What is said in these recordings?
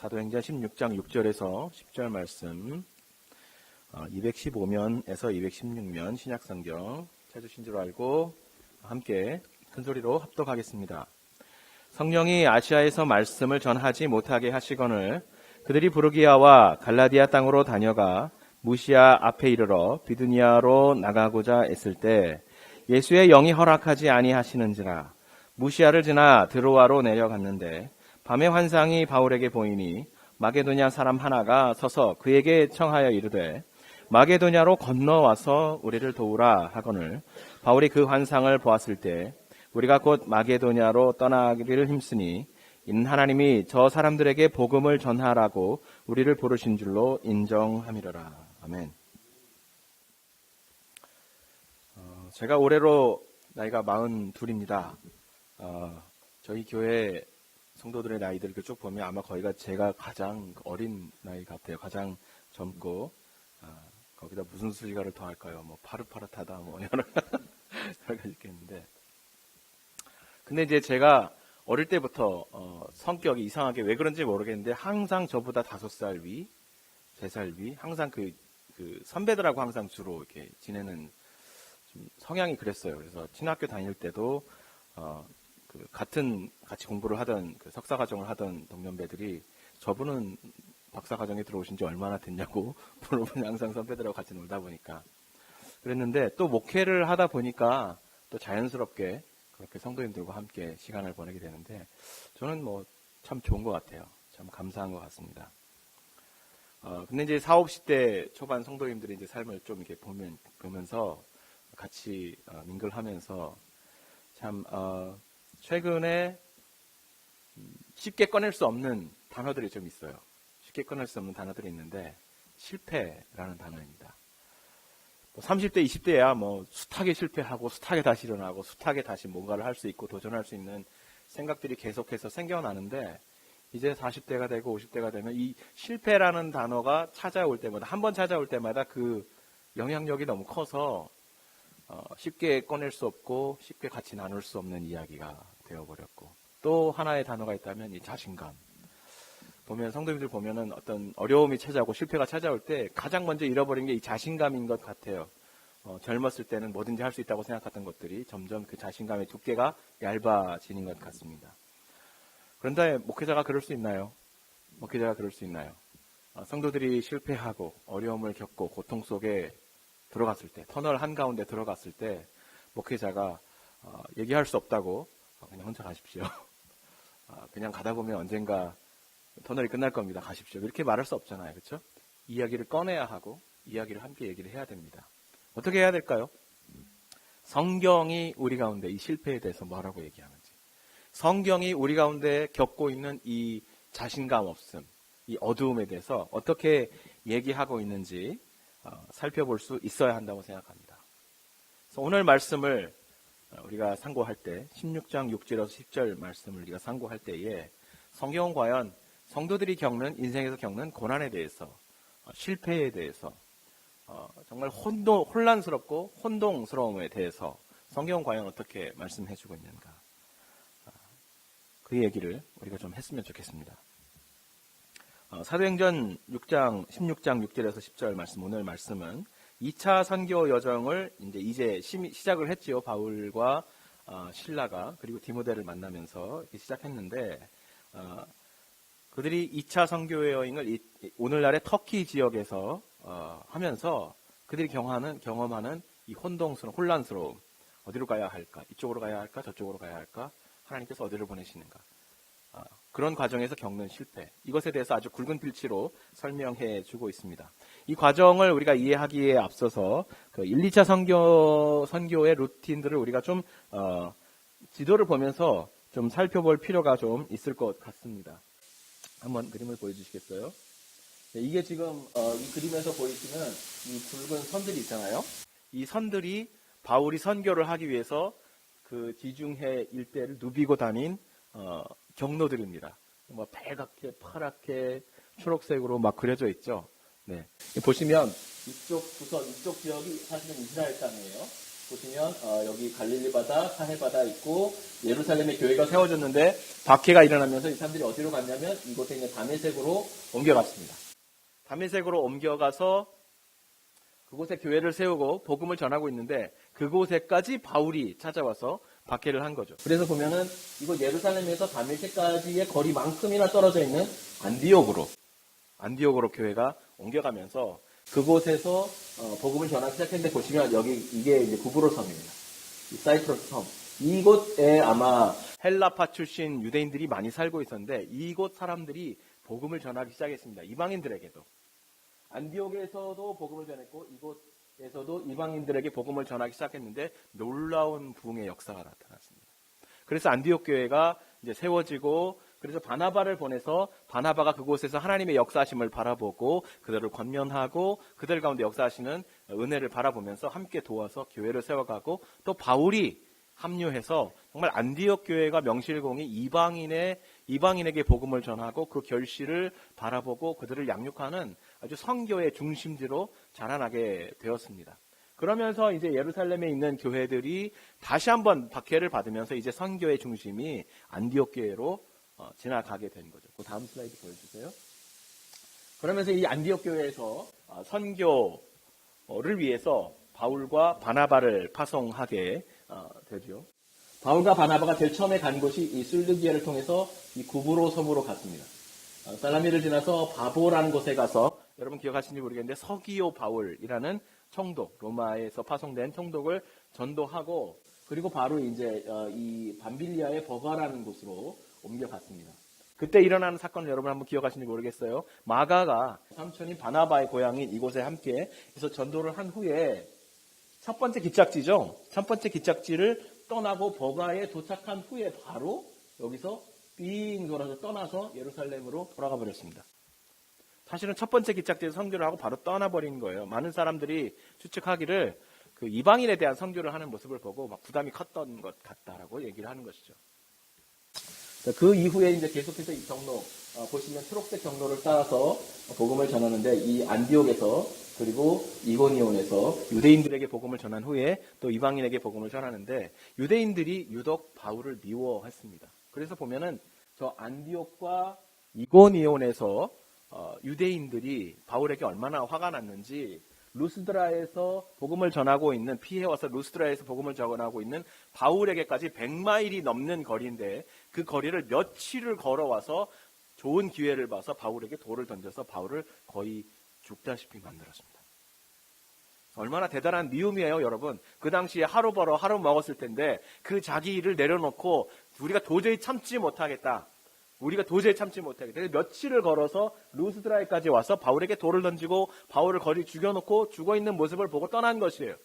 사도행전 16장 6절에서 10절 말씀 215면에서 216면 신약성경 찾으신 줄 알고 함께 큰소리로 합독하겠습니다. 성령이 아시아에서 말씀을 전하지 못하게 하시거늘 그들이 부르기아와 갈라디아 땅으로 다녀가 무시아 앞에 이르러 비두니아로 나가고자 했을 때 예수의 영이 허락하지 아니하시는지라. 무시아를 지나 드로아로 내려갔는데 밤에 환상이 바울에게 보이니 마게도냐 사람 하나가 서서 그에게 청하여 이르되 마게도냐로 건너와서 우리를 도우라 하거늘 바울이 그 환상을 보았을 때 우리가 곧 마게도냐로 떠나기를 힘쓰니 이는 하나님이 저 사람들에게 복음을 전하라고 우리를 부르신 줄로 인정함이로라. 아멘. 제가 올해로 나이가 42입니다. 저희 교회 성도들의 나이들을 쭉 보면 아마 거기가 제가 가장 어린 나이 같아요. 가장 젊고 거기다 무슨 수식어를 더 할까요? 뭐 파릇파릇하다 뭐 여러 가지 있겠는데 근데 이제 제가 어릴 때부터 성격이 이상하게 왜 그런지 모르겠는데 항상 저보다 5살 위, 3살 위 항상 그 선배들하고 항상 주로 이렇게 지내는 좀 성향이 그랬어요. 그래서 신학교 다닐 때도 같이 공부를 하던 석사과정을 하던 동년배들이 저분은 박사과정에 들어오신 지 얼마나 됐냐고 물어보니 항상 선배들하고 같이 놀다 보니까 그랬는데 또 목회를 하다 보니까 또 자연스럽게 그렇게 성도님들과 함께 시간을 보내게 되는데 저는 뭐 참 좋은 것 같아요. 참 감사한 것 같습니다. 근데 이제 40, 50대 초반 성도님들이 이제 삶을 좀 이렇게 보면서 같이 민글하면서 참 최근에 쉽게 꺼낼 수 없는 단어들이 좀 있어요. 쉽게 꺼낼 수 없는 단어들이 있는데 실패라는 단어입니다. 30대, 20대야 뭐 숱하게 실패하고 숱하게 다시 일어나고 숱하게 다시 뭔가를 할 수 있고 도전할 수 있는 생각들이 계속해서 생겨나는데 이제 40대가 되고 50대가 되면 이 실패라는 단어가 찾아올 때마다 한 번 찾아올 때마다 그 영향력이 너무 커서 쉽게 꺼낼 수 없고 쉽게 같이 나눌 수 없는 이야기가 되어버렸고 또 하나의 단어가 있다면 이 자신감. 보면 성도님들 보면은 어떤 어려움이 찾아오고 실패가 찾아올 때 가장 먼저 잃어버린 게 이 자신감인 것 같아요. 젊었을 때는 뭐든지 할 수 있다고 생각했던 것들이 점점 그 자신감의 두께가 얇아지는 것 같습니다. 그런데 목회자가 그럴 수 있나요? 목회자가 그럴 수 있나요? 성도들이 실패하고 어려움을 겪고 고통 속에 들어갔을 때, 터널 한가운데 들어갔을 때 목회자가 얘기할 수 없다고 그냥 혼자 가십시오. 그냥 가다 보면 언젠가 터널이 끝날 겁니다. 가십시오. 이렇게 말할 수 없잖아요. 그렇죠? 이야기를 꺼내야 하고 이야기를 함께 얘기를 해야 됩니다. 어떻게 해야 될까요? 성경이 우리 가운데 이 실패에 대해서 뭐라고 얘기하는지, 성경이 우리 가운데 겪고 있는 이 자신감 없음, 이 어두움에 대해서 어떻게 얘기하고 있는지 살펴볼 수 있어야 한다고 생각합니다. 그래서 오늘 말씀을 우리가 상고할 때 16장 6절에서 10절 말씀을 우리가 상고할 때에 성경은 과연 성도들이 인생에서 겪는 고난에 대해서, 실패에 대해서, 정말 혼란스럽고 혼동스러움에 대해서 성경은 과연 어떻게 말씀해주고 있는가, 그 얘기를 우리가 좀 했으면 좋겠습니다. 사도행전 16장 6절에서 10절 말씀, 오늘 말씀은 2차 선교 여정을 이제 시작을 했지요. 바울과 실라가 그리고 디모데를 만나면서 시작했는데 그들이 2차 선교 여행을 오늘날의 터키 지역에서 하면서 그들이 경험하는 이 혼란스러움, 어디로 가야 할까? 이쪽으로 가야 할까? 저쪽으로 가야 할까? 하나님께서 어디를 보내시는가? 그런 과정에서 겪는 실패, 이것에 대해서 아주 굵은 필치로 설명해 주고 있습니다. 이 과정을 우리가 이해하기에 앞서서 그 1, 2차 선교의 루틴들을 우리가 좀 지도를 보면서 좀 살펴볼 필요가 좀 있을 것 같습니다. 한번 그림을 보여주시겠어요? 네, 이게 지금 이 그림에서 보이시는 이 굵은 선들이 있잖아요. 이 선들이 바울이 선교를 하기 위해서 그 지중해 일대를 누비고 다닌 경로들입니다. 뭐 빨갛게, 파랗게, 초록색으로 막 그려져 있죠. 네. 보시면 이쪽 지역이 사실은 이스라엘 땅이에요. 보시면 여기 갈릴리 바다, 사해 바다 있고 예루살렘에 교회가 세워졌는데 박해가 일어나면서 이 사람들이 어디로 갔냐면 이곳에 있는 다메섹으로 옮겨갔습니다. 다메섹으로 옮겨가서 그곳에 교회를 세우고 복음을 전하고 있는데 그곳에까지 바울이 찾아와서 박해를 한 거죠. 그래서 보면은 이곳 예루살렘에서 다메섹까지의 거리만큼이나 떨어져 있는 안디옥으로 교회가 옮겨가면서 그곳에서 복음을 전하기 시작했는데 보시면 여기 이게 이제 구브로 섬입니다. 이 사이프러스 섬. 이곳에 아마 헬라파 출신 유대인들이 많이 살고 있었는데 이곳 사람들이 복음을 전하기 시작했습니다. 이방인들에게도. 안디옥에서도 복음을 전했고 이곳에서도 이방인들에게 복음을 전하기 시작했는데 놀라운 부흥의 역사가 나타났습니다. 그래서 안디옥 교회가 이제 세워지고 그래서 바나바를 보내서 바나바가 그곳에서 하나님의 역사하심을 바라보고 그들을 권면하고 그들 가운데 역사하시는 은혜를 바라보면서 함께 도와서 교회를 세워가고 또 바울이 합류해서 정말 안디옥 교회가 명실공히 이방인에게 복음을 전하고 그 결실을 바라보고 그들을 양육하는 아주 선교의 중심지로 자라나게 되었습니다. 그러면서 이제 예루살렘에 있는 교회들이 다시 한번 박해를 받으면서 이제 선교의 중심이 안디옥 교회로 지나가게 된 거죠. 그 다음 슬라이드 보여주세요. 그러면서 이 안디옥 교회에서 선교를 위해서 바울과 바나바를 파송하게 되죠. 바울과 바나바가 제일 처음에 간 곳이 이 술르기아를 통해서 이 구브로 섬으로 갔습니다. 살라미를 지나서 바보라는 곳에 가서 여러분 기억하시는지 모르겠는데 서기오 바울이라는 총독, 로마에서 파송된 총독을 전도하고 그리고 바로 이제 이 밤빌리아의 버가라는 곳으로 옮겨갔습니다. 그때 일어나는 사건을 여러분 한번 기억하시는지 모르겠어요. 마가가 삼촌인 바나바의 고향인 이곳에 함께 해서 전도를 한 후에 첫 번째 기착지죠. 첫 번째 기착지를 떠나고 버가에 도착한 후에 바로 여기서 삥 돌아서 떠나서 예루살렘으로 돌아가 버렸습니다. 사실은 첫 번째 기착지에서 선교를 하고 바로 떠나버린 거예요. 많은 사람들이 추측하기를 그 이방인에 대한 선교를 하는 모습을 보고 막 부담이 컸던 것 같다라고 얘기를 하는 것이죠. 그 이후에 이제 계속해서 이 경로 보시면 초록색 경로를 따라서 복음을 전하는데 이 안디옥에서 그리고 이고니온에서 유대인들에게 복음을 전한 후에 또 이방인에게 복음을 전하는데 유대인들이 유독 바울을 미워했습니다. 그래서 보면은 저 안디옥과 이고니온에서 유대인들이 바울에게 얼마나 화가 났는지 루스드라에서 복음을 전하고 있는 피해와서 루스드라에서 복음을 전하고 있는 바울에게까지 100마일이 넘는 거리인데 그 거리를 며칠을 걸어와서 좋은 기회를 봐서 바울에게 돌을 던져서 바울을 거의 죽다시피 만들었습니다. 얼마나 대단한 미움이에요, 여러분. 그 당시에 하루 벌어 하루 먹었을 텐데 그 자기 일을 내려놓고 우리가 도저히 참지 못하겠다. 며칠을 걸어서 루스드라에까지 와서 바울에게 돌을 던지고 바울을 거리 죽여놓고 죽어있는 모습을 보고 떠난 것이에요.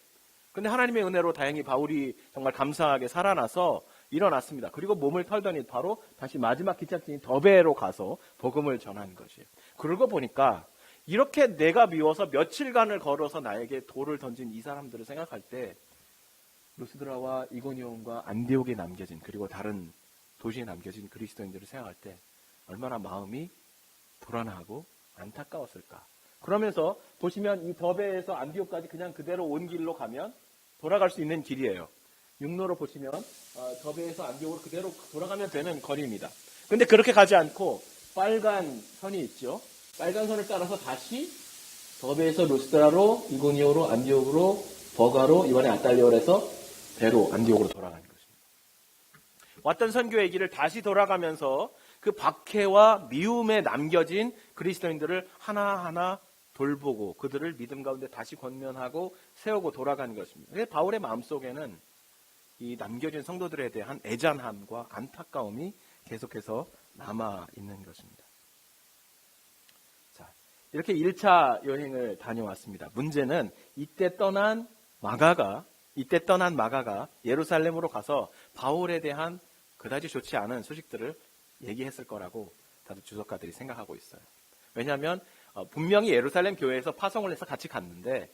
근데 하나님의 은혜로 다행히 바울이 정말 감사하게 살아나서 일어났습니다. 그리고 몸을 털더니 바로 다시 마지막 기착지인 더베로 가서 복음을 전한 것이에요. 그러고 보니까 이렇게 내가 미워서 며칠간을 걸어서 나에게 돌을 던진 이 사람들을 생각할 때 루스드라와 이고니온과 안디옥에 남겨진 그리고 다른 도시에 남겨진 그리스도인들을 생각할 때 얼마나 마음이 불안하고 안타까웠을까. 그러면서 보시면 이 더베에서 안디옥까지 그냥 그대로 온 길로 가면 돌아갈 수 있는 길이에요. 육로로 보시면 더베에서 안디옥으로 그대로 돌아가면 되는 거리입니다. 근데 그렇게 가지 않고 빨간 선이 있죠. 빨간 선을 따라서 다시 더베에서 루스드라로 이고니온으로 안디옥으로 버가로 이번에 아탈리올에서 배로 안디옥으로 돌아가는 것입니다. 왔던 선교의 길을 다시 돌아가면서 그 박해와 미움에 남겨진 그리스도인들을 하나하나 돌보고 그들을 믿음 가운데 다시 권면하고 세우고 돌아가는 것입니다. 그래서 바울의 마음속에는 이 남겨진 성도들에 대한 애잔함과 안타까움이 계속해서 남아있는 것입니다. 자, 이렇게 1차 여행을 다녀왔습니다. 문제는 이때 떠난 마가가 예루살렘으로 가서 바울에 대한 그다지 좋지 않은 소식들을 얘기했을 거라고 다들 주석가들이 생각하고 있어요. 왜냐하면 분명히 예루살렘 교회에서 파송을 해서 같이 갔는데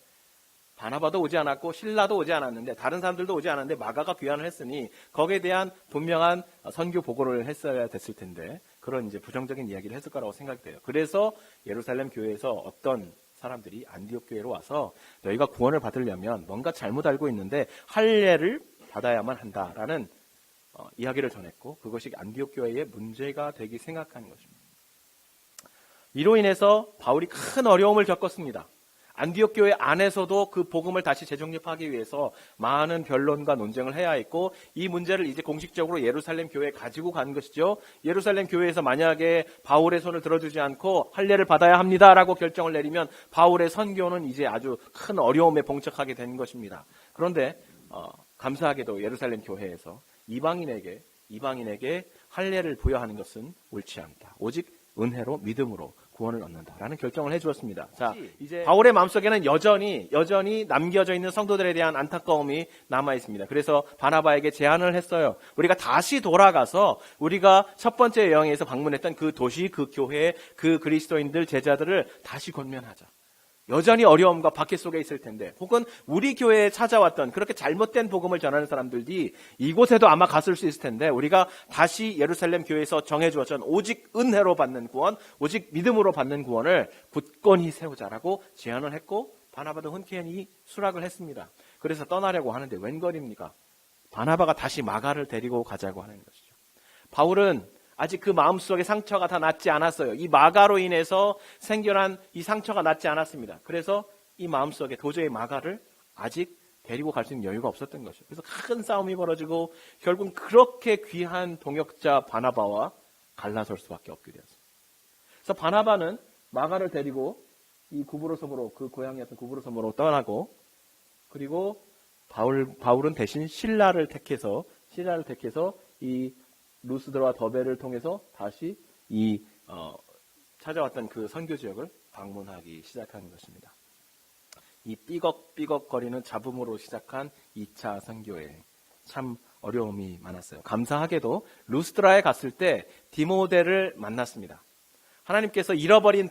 바나바도 오지 않았고 실라도 오지 않았는데 다른 사람들도 오지 않았는데 마가가 귀환을 했으니 거기에 대한 분명한 선교 보고를 했어야 됐을 텐데 그런 이제 부정적인 이야기를 했을 거라고 생각돼요. 그래서 예루살렘 교회에서 어떤 사람들이 안디옥 교회로 와서 너희가 구원을 받으려면 뭔가 잘못 알고 있는데 할례를 받아야만 한다라는 이야기를 전했고, 그것이 안디옥 교회의 문제가 되기 생각하는 것입니다. 이로 인해서 바울이 큰 어려움을 겪었습니다. 안디옥 교회 안에서도 그 복음을 다시 재정립하기 위해서 많은 변론과 논쟁을 해야 했고, 이 문제를 이제 공식적으로 예루살렘 교회에 가지고 가는 것이죠. 예루살렘 교회에서 만약에 바울의 손을 들어주지 않고 할례를 받아야 합니다라고 결정을 내리면 바울의 선교는 이제 아주 큰 어려움에 봉착하게 되는 것입니다. 그런데 감사하게도 예루살렘 교회에서 이방인에게 할례를 부여하는 것은 옳지 않다. 오직 은혜로 믿음으로 구원을 얻는다라는 결정을 해주었습니다. 자, 이제 바울의 마음속에는 여전히 남겨져 있는 성도들에 대한 안타까움이 남아 있습니다. 그래서 바나바에게 제안을 했어요. 우리가 다시 돌아가서 우리가 첫 번째 여행에서 방문했던 그 도시, 그 교회, 그 그리스도인들 제자들을 다시 권면하자. 여전히 어려움과 박해 속에 있을 텐데, 혹은 우리 교회에 찾아왔던 그렇게 잘못된 복음을 전하는 사람들이 이곳에도 아마 갔을 수 있을 텐데, 우리가 다시 예루살렘 교회에서 정해주었던 오직 은혜로 받는 구원, 오직 믿음으로 받는 구원을 굳건히 세우자라고 제안을 했고, 바나바도 흔쾌히 수락을 했습니다. 그래서 떠나려고 하는데 웬걸입니까? 바나바가 다시 마가를 데리고 가자고 하는 것이죠. 바울은 아직 그 마음속에 상처가 다 낫지 않았어요. 이 마가로 인해서 생겨난 이 상처가 낫지 않았습니다. 그래서 이 마음속에 도저히 마가를 아직 데리고 갈 수 있는 여유가 없었던 것이죠. 그래서 큰 싸움이 벌어지고 결국 그렇게 귀한 동역자 바나바와 갈라설 수밖에 없게 되었습니다. 그래서 바나바는 마가를 데리고 이 구브로 섬으로, 그 고향이었던 구브로 섬으로 떠나고, 그리고 바울은 대신 신라를 택해서 이 루스드라와 더베를 통해서 다시 찾아왔던 그 선교 지역을 방문하기 시작하는 것입니다. 이 삐걱삐걱거리는 잡음으로 시작한 2차 선교에 참 어려움이 많았어요. 감사하게도 루스드라에 갔을 때 디모데를 만났습니다. 하나님께서 잃어버린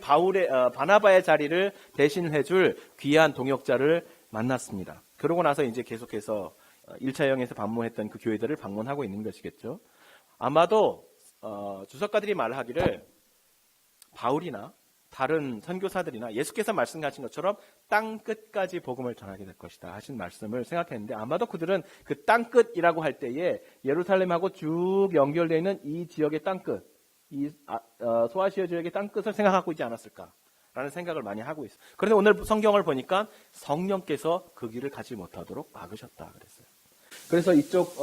바나바의 자리를 대신해줄 귀한 동역자를 만났습니다. 그러고 나서 이제 계속해서 1차 여행에서 방문했던 그 교회들을 방문하고 있는 것이겠죠. 아마도 주석가들이 말하기를 바울이나 다른 선교사들이나 예수께서 말씀하신 것처럼 땅 끝까지 복음을 전하게 될 것이다 하신 말씀을 생각했는데, 아마도 그들은 그 땅 끝이라고 할 때에 예루살렘하고 쭉 연결되어 있는 이 지역의 땅 끝, 이 소아시아 지역의 땅 끝을 생각하고 있지 않았을까라는 생각을 많이 하고 있어요. 그런데 오늘 성경을 보니까 성령께서 그 길을 가지 못하도록 막으셨다 그랬어요. 그래서 이쪽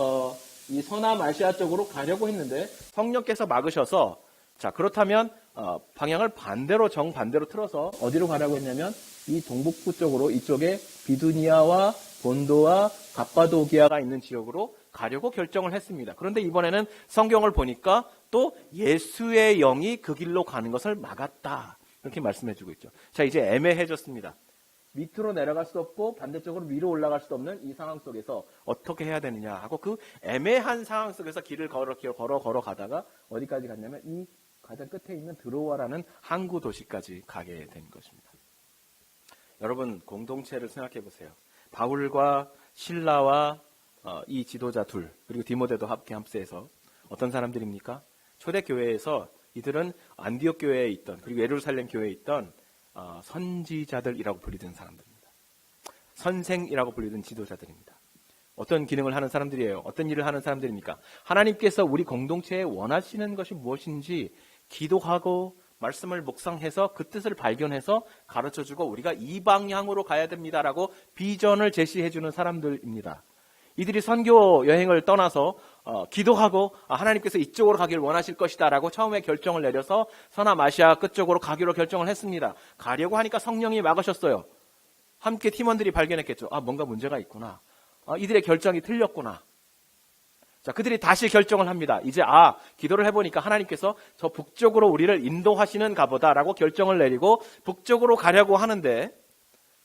이 서남 아시아 쪽으로 가려고 했는데 성령께서 막으셔서, 자, 그렇다면 방향을 정반대로 틀어서 어디로 가려고 했냐면 이 동북부 쪽으로, 이쪽에 비두니아와 본도와 갑바도기아가 있는 지역으로 가려고 결정을 했습니다. 그런데 이번에는 성경을 보니까 또 예수의 영이 그 길로 가는 것을 막았다, 이렇게 말씀해주고 있죠. 자, 이제 애매해졌습니다. 밑으로 내려갈 수도 없고 반대쪽으로 위로 올라갈 수도 없는 이 상황 속에서 어떻게 해야 되느냐 하고, 그 애매한 상황 속에서 길을 걸어가다가 어디까지 갔냐면 이 가장 끝에 있는 드로아라는 항구 도시까지 가게 된 것입니다. 여러분, 공동체를 생각해 보세요. 바울과 신라와 이 지도자 둘, 그리고 디모데도 합세해서 어떤 사람들입니까? 초대교회에서 이들은 안디옥 교회에 있던, 그리고 예루살렘 교회에 있던 선지자들이라고 불리던 사람들입니다. 선생이라고 불리던 지도자들입니다. 어떤 기능을 하는 사람들이에요? 어떤 일을 하는 사람들입니까? 하나님께서 우리 공동체에 원하시는 것이 무엇인지 기도하고 말씀을 묵상해서 그 뜻을 발견해서 가르쳐주고, 우리가 이 방향으로 가야 됩니다라고 비전을 제시해주는 사람들입니다. 이들이 선교 여행을 떠나서 기도하고 하나님께서 이쪽으로 가길 원하실 것이다 라고 처음에 결정을 내려서 서남 아시아 끝쪽으로 가기로 결정을 했습니다. 가려고 하니까 성령이 막으셨어요. 함께 팀원들이 발견했겠죠. 뭔가 문제가 있구나. 이들의 결정이 틀렸구나. 자, 그들이 다시 결정을 합니다. 이제 기도를 해보니까 하나님께서 저 북쪽으로 우리를 인도하시는가 보다라고 결정을 내리고 북쪽으로 가려고 하는데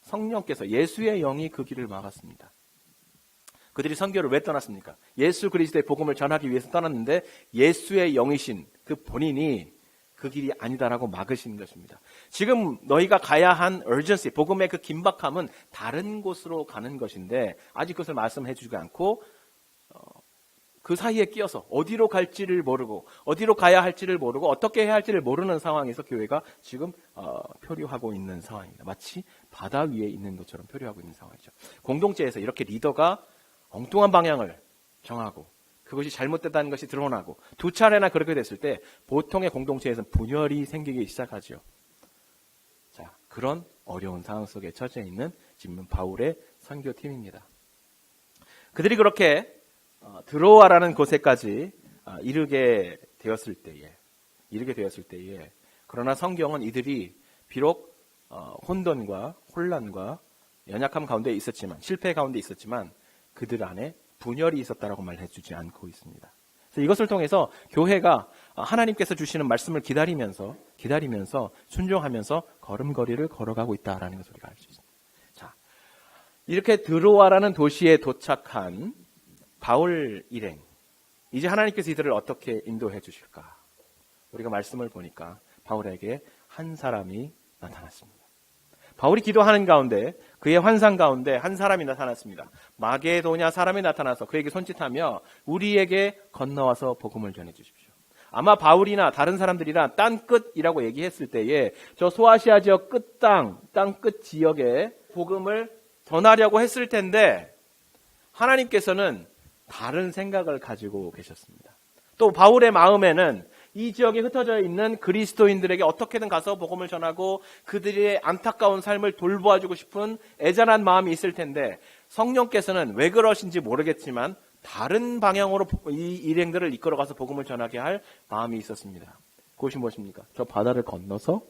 성령께서, 예수의 영이 그 길을 막았습니다. 그들이 선교를 왜 떠났습니까? 예수 그리스도의 복음을 전하기 위해서 떠났는데 예수의 영이신 그 본인이 그 길이 아니다라고 막으신 것입니다. 지금 너희가 가야 한 urgency, 복음의 그 긴박함은 다른 곳으로 가는 것인데 아직 그것을 말씀해 주지 않고 그 사이에 끼어서 어디로 갈지를 모르고 어디로 가야 할지를 모르고 어떻게 해야 할지를 모르는 상황에서 교회가 지금 표류하고 있는 상황입니다. 마치 바다 위에 있는 것처럼 표류하고 있는 상황이죠. 공동체에서 이렇게 리더가 엉뚱한 방향을 정하고 그것이 잘못됐다는 것이 드러나고 두 차례나 그렇게 됐을 때 보통의 공동체에서는 분열이 생기기 시작하죠. 자, 그런 어려운 상황 속에 처져 있는 지금 바울의 선교팀입니다. 그들이 그렇게 드로아라는 곳에까지 이르게 되었을 때에 그러나 성경은 이들이 비록 혼돈과 혼란과 연약함 가운데 있었지만 실패 가운데 있었지만 그들 안에 분열이 있었다라고 말해주지 않고 있습니다. 그래서 이것을 통해서 교회가 하나님께서 주시는 말씀을 기다리면서 순종하면서 걸음걸이를 걸어가고 있다라는 것을 우리가 알 수 있습니다. 자, 이렇게 드로아라는 도시에 도착한 바울 일행, 이제 하나님께서 이들을 어떻게 인도해 주실까? 우리가 말씀을 보니까 바울에게 한 사람이 나타났습니다. 바울이 기도하는 가운데 그의 환상 가운데 한 사람이 나타났습니다. 마게도냐 사람이 나타나서 그에게 손짓하며 우리에게 건너와서 복음을 전해 주십시오. 아마 바울이나 다른 사람들이나 땅끝이라고 얘기했을 때에 저 소아시아 지역 땅끝 지역에 복음을 전하려고 했을 텐데 하나님께서는 다른 생각을 가지고 계셨습니다. 또 바울의 마음에는 이 지역에 흩어져 있는 그리스도인들에게 어떻게든 가서 복음을 전하고 그들의 안타까운 삶을 돌보아주고 싶은 애잔한 마음이 있을 텐데 성령께서는 왜 그러신지 모르겠지만 다른 방향으로 이 일행들을 이끌어가서 복음을 전하게 할 마음이 있었습니다. 그것이 무엇입니까? 저 바다를 건너서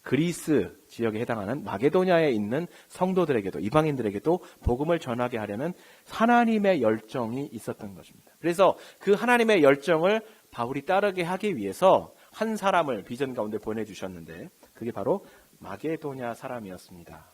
그리스 지역에 해당하는 마게도냐에 있는 성도들에게도 이방인들에게도 복음을 전하게 하려는 하나님의 열정이 있었던 것입니다. 그래서 그 하나님의 열정을 바울이 따르게 하기 위해서 한 사람을 비전 가운데 보내주셨는데 그게 바로 마게도냐 사람이었습니다.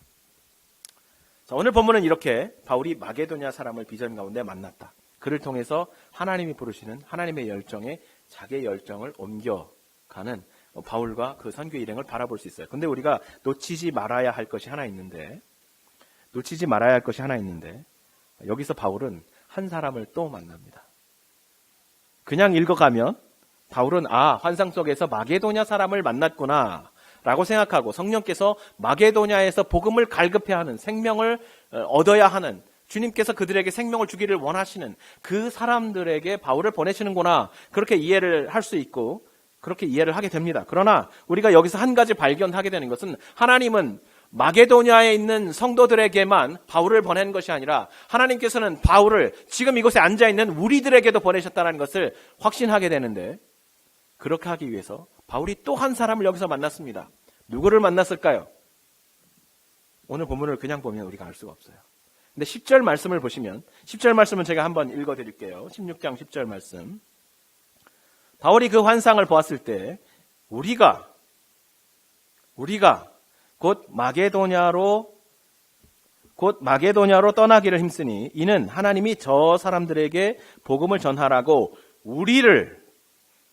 자, 오늘 본문은 이렇게 바울이 마게도냐 사람을 비전 가운데 만났다. 그를 통해서 하나님이 부르시는 하나님의 열정에 자기의 열정을 옮겨가는 바울과 그 선교 일행을 바라볼 수 있어요. 근데 우리가 놓치지 말아야 할 것이 하나 있는데 여기서 바울은 한 사람을 또 만납니다. 그냥 읽어가면 바울은 환상 속에서 마게도냐 사람을 만났구나 라고 생각하고 성령께서 마게도냐에서 복음을 갈급해 하는 생명을 얻어야 하는 주님께서 그들에게 생명을 주기를 원하시는 그 사람들에게 바울을 보내시는구나 그렇게 이해를 할 수 있고 그렇게 이해를 하게 됩니다. 그러나 우리가 여기서 한 가지 발견하게 되는 것은 하나님은 마게도냐에 있는 성도들에게만 바울을 보낸 것이 아니라 하나님께서는 바울을 지금 이곳에 앉아있는 우리들에게도 보내셨다는 것을 확신하게 되는데 그렇게 하기 위해서 바울이 또 한 사람을 여기서 만났습니다. 누구를 만났을까요? 오늘 본문을 그냥 보면 우리가 알 수가 없어요. 근데 10절 말씀을 보시면 10절 말씀은 제가 한번 읽어드릴게요. 16장 10절 말씀. 바울이 그 환상을 보았을 때 우리가 곧 마게도냐로 떠나기를 힘쓰니 이는 하나님이 저 사람들에게 복음을 전하라고 우리를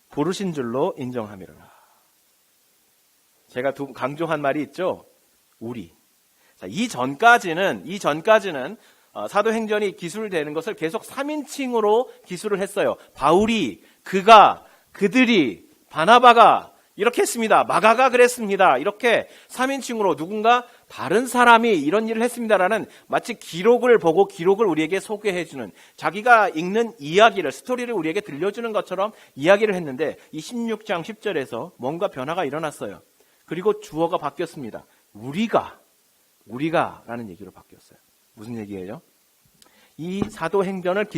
부르신 줄로 인정함이로라. 제가 강조한 말이 있죠. 우리. 자, 이 전까지는 사도행전이 기술되는 것을 계속 3인칭으로 기술을 했어요. 바울이, 그가, 그들이, 바나바가 이렇게 했습니다. 마가가 그랬습니다. 이렇게 3인칭으로 누군가 다른 사람이 이런 일을 했습니다라는 마치 기록을 보고 기록을 우리에게 소개해주는 자기가 읽는 이야기를 스토리를 우리에게 들려주는 것처럼 이야기를 했는데 이 16장 10절에서 뭔가 변화가 일어났어요. 그리고 주어가 바뀌었습니다. 우리가 라는 얘기로 바뀌었어요. 무슨 얘기예요? 이 사도행전을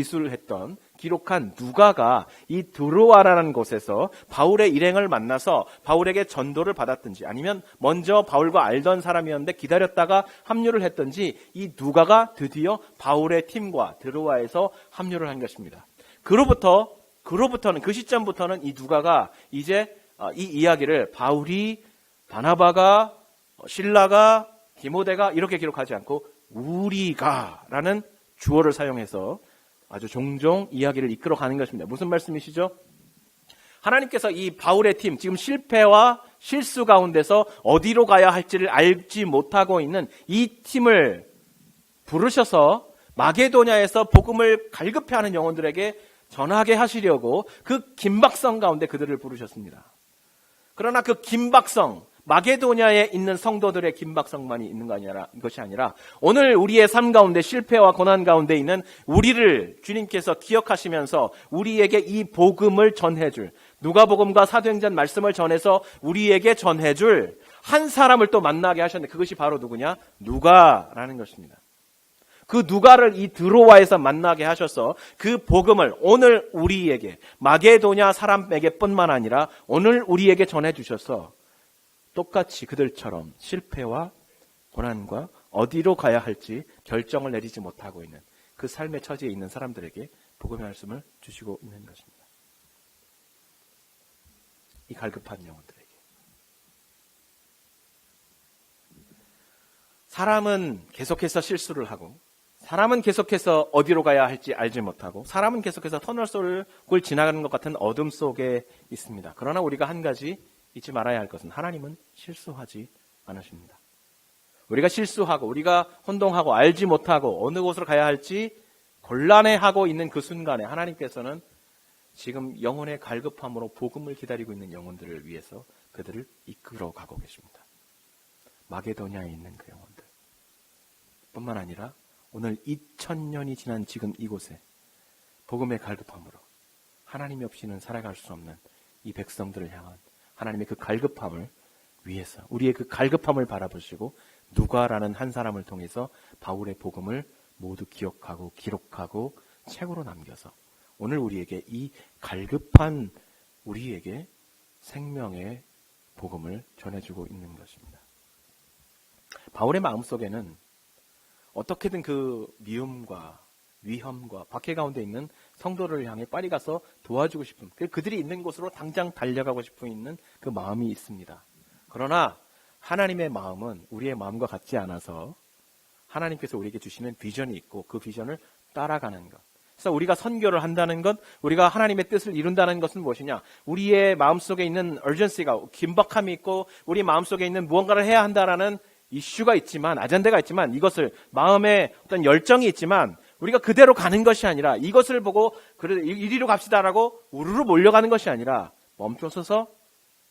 기록한 누가가 이 드로아라는 곳에서 바울의 일행을 만나서 바울에게 전도를 받았든지 아니면 먼저 바울과 알던 사람이었는데 기다렸다가 합류를 했든지 이 누가가 드디어 바울의 팀과 드로아에서 합류를 한 것입니다. 그로부터는 그 시점부터는 이 누가가 이제 이 이야기를 바울이, 바나바가, 실라가, 디모데가 이렇게 기록하지 않고 우리가라는 주어를 사용해서 아주 종종 이야기를 이끌어가는 것입니다. 무슨 말씀이시죠? 하나님께서 이 바울의 팀, 지금 실패와 실수 가운데서 어디로 가야 할지를 알지 못하고 있는 이 팀을 부르셔서 마게도냐에서 복음을 갈급해하는 영혼들에게 전하게 하시려고 그 긴박성 가운데 그들을 부르셨습니다. 그러나 그 긴박성, 마게도냐에 있는 성도들의 긴박성만이 있는 것이 아니라 오늘 우리의 삶 가운데 실패와 고난 가운데 있는 우리를 주님께서 기억하시면서 우리에게 이 복음을 전해줄, 누가복음과 사도행전 말씀을 전해서 우리에게 전해줄 한 사람을 또 만나게 하셨는데 그것이 바로 누구냐? 누가라는 것입니다. 그 누가를 이 드로아에서 만나게 하셔서 그 복음을 오늘 우리에게, 마게도냐 사람에게 뿐만 아니라 오늘 우리에게 전해주셔서 똑같이 그들처럼 실패와 고난과 어디로 가야 할지 결정을 내리지 못하고 있는 그 삶의 처지에 있는 사람들에게 복음의 말씀을 주시고 있는 것입니다. 이 갈급한 영혼들에게. 사람은 계속해서 실수를 하고, 사람은 계속해서 어디로 가야 할지 알지 못하고, 사람은 계속해서 터널 속을 지나가는 것 같은 어둠 속에 있습니다. 그러나 우리가 한 가지 잊지 말아야 할 것은 하나님은 실수하지 않으십니다. 우리가 실수하고 우리가 혼동하고 알지 못하고 어느 곳으로 가야 할지 곤란해하고 있는 그 순간에 하나님께서는 지금 영혼의 갈급함으로 복음을 기다리고 있는 영혼들을 위해서 그들을 이끌어 가고 계십니다. 마게도냐에 있는 그 영혼들 뿐만 아니라 오늘 2000년이 지난 지금 이곳에 복음의 갈급함으로 하나님이 없이는 살아갈 수 없는 이 백성들을 향한 하나님의 그 갈급함을 위해서 우리의 그 갈급함을 바라보시고 누가라는 한 사람을 통해서 바울의 복음을 모두 기억하고 기록하고 책으로 남겨서 오늘 우리에게 이 갈급한 우리에게 생명의 복음을 전해주고 있는 것입니다. 바울의 마음속에는 어떻게든 그 미움과 위험과 박해 가운데 있는 성도를 향해 빨리 가서 도와주고 싶은, 그들이 있는 곳으로 당장 달려가고 싶어 있는 그 마음이 있습니다. 그러나 하나님의 마음은 우리의 마음과 같지 않아서 하나님께서 우리에게 주시는 비전이 있고 그 비전을 따라가는 것. 그래서 우리가 선교를 한다는 것, 우리가 하나님의 뜻을 이룬다는 것은 무엇이냐? 우리의 마음속에 있는 urgency가, 긴박함이 있고 우리 마음속에 있는 무언가를 해야 한다라는 이슈가 있지만, 아젠다가 있지만, 이것을 마음에 어떤 열정이 있지만 우리가 그대로 가는 것이 아니라 이것을 보고 그래 이리로 갑시다라고 우르르 몰려가는 것이 아니라 멈춰서서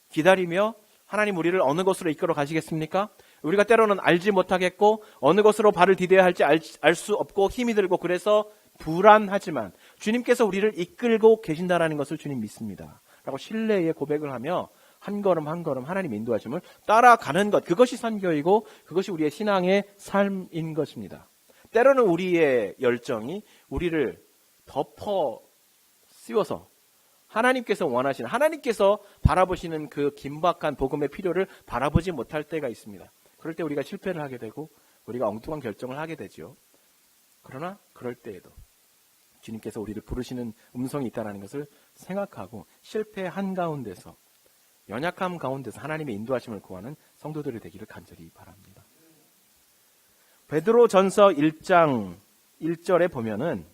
기다리며 하나님 우리를 어느 곳으로 이끌어 가시겠습니까? 우리가 때로는 알지 못하겠고 어느 곳으로 발을 디뎌야 할지 알 수 없고 힘이 들고 그래서 불안하지만 주님께서 우리를 이끌고 계신다는 것을 주님 믿습니다 라고 신뢰의 고백을 하며 한 걸음 한 걸음 하나님 인도하심을 따라가는 것, 그것이 선교이고 그것이 우리의 신앙의 삶인 것입니다. 때로는 우리의 열정이 우리를 덮어 씌워서 하나님께서 원하시는, 하나님께서 바라보시는 그 긴박한 복음의 필요를 바라보지 못할 때가 있습니다. 그럴 때 우리가 실패를 하게 되고 우리가 엉뚱한 결정을 하게 되죠. 그러나 그럴 때에도 주님께서 우리를 부르시는 음성이 있다는 것을 생각하고 실패 한가운데서, 연약함 가운데서 하나님의 인도하심을 구하는 성도들이 되기를 간절히 바랍니다. 베드로전서 1장 1절에 보면은,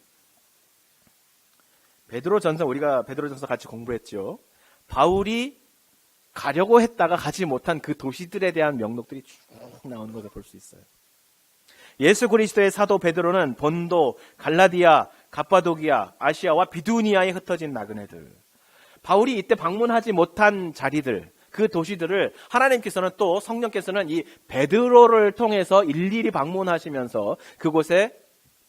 우리가 베드로전서 같이 공부했죠. 바울이 가려고 했다가 가지 못한 그 도시들에 대한 명록들이 쭉 나오는 것을 볼 수 있어요. 예수 그리스도의 사도 베드로는 본도, 갈라디아, 갑바도기아, 아시아와 비두니아에 흩어진 나그네들, 바울이 이때 방문하지 못한 자리들, 그 도시들을 하나님께서는 또 성령께서는 이 베드로를 통해서 일일이 방문하시면서 그곳에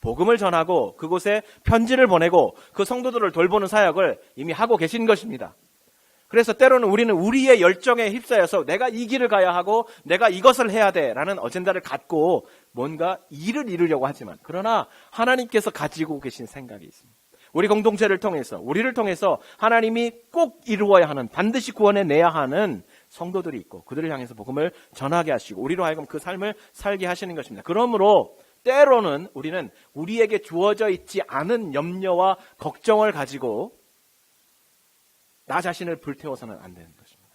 복음을 전하고 그곳에 편지를 보내고 그 성도들을 돌보는 사역을 이미 하고 계신 것입니다. 그래서 때로는 우리는 우리의 열정에 휩싸여서 내가 이 길을 가야 하고 내가 이것을 해야 돼라는 어젠다를 갖고 뭔가 일을 이루려고 하지만, 그러나 하나님께서 가지고 계신 생각이 있습니다. 우리 공동체를 통해서, 우리를 통해서 하나님이 꼭 이루어야 하는, 반드시 구원해내야 하는 성도들이 있고 그들을 향해서 복음을 전하게 하시고 우리로 하여금 그 삶을 살게 하시는 것입니다. 그러므로 때로는 우리는 우리에게 주어져 있지 않은 염려와 걱정을 가지고 나 자신을 불태워서는 안 되는 것입니다.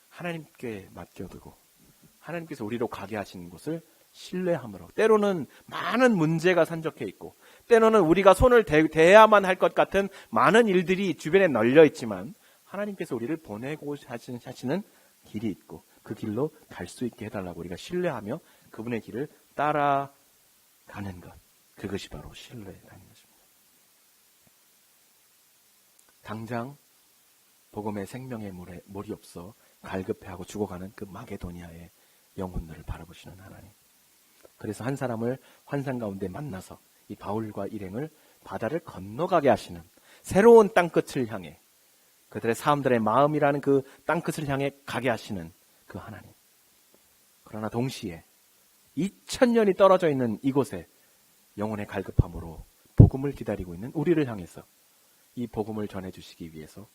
하나님께 맡겨두고 하나님께서 우리로 가게 하시는 곳을 신뢰함으로, 때로는 많은 문제가 산적해 있고 때로는 우리가 손을 대야만 할 것 같은 많은 일들이 주변에 널려 있지만 하나님께서 우리를 보내고 하시는 길이 있고 그 길로 갈 수 있게 해달라고 우리가 신뢰하며 그분의 길을 따라가는 것, 그것이 바로 신뢰라는 것입니다. 당장 복음의 생명의 물이 없어 갈급해하고 죽어가는 그 마게도니아의 영혼들을 바라보시는 하나님. 그래서 한 사람을 환상 가운데 만나서 이 바울과 일행을 바다를 건너가게 하시는 새로운 땅끝을 향해 그들의 사람들의 마음이라는 그 땅끝을 향해 가게 하시는 그 하나님. 그러나 동시에 2000년이 떨어져 있는 이곳에 영혼의 갈급함으로 복음을 기다리고 있는 우리를 향해서 이 복음을 전해주시기 위해서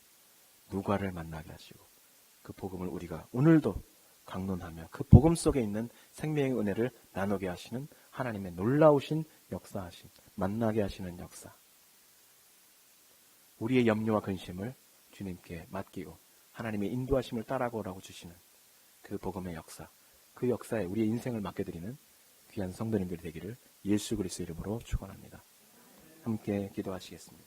누가를 만나게 하시고 그 복음을 우리가 오늘도 강론하며 그 복음 속에 있는 생명의 은혜를 나누게 하시는 하나님의 놀라우신 역사하심, 만나게 하시는 역사. 우리의 염려와 근심을 주님께 맡기고 하나님의 인도하심을 따라오라고 주시는 그 복음의 역사, 그 역사에 우리의 인생을 맡겨드리는 귀한 성도님들이 되기를 예수 그리스도 이름으로 축원합니다. 함께 기도하시겠습니다.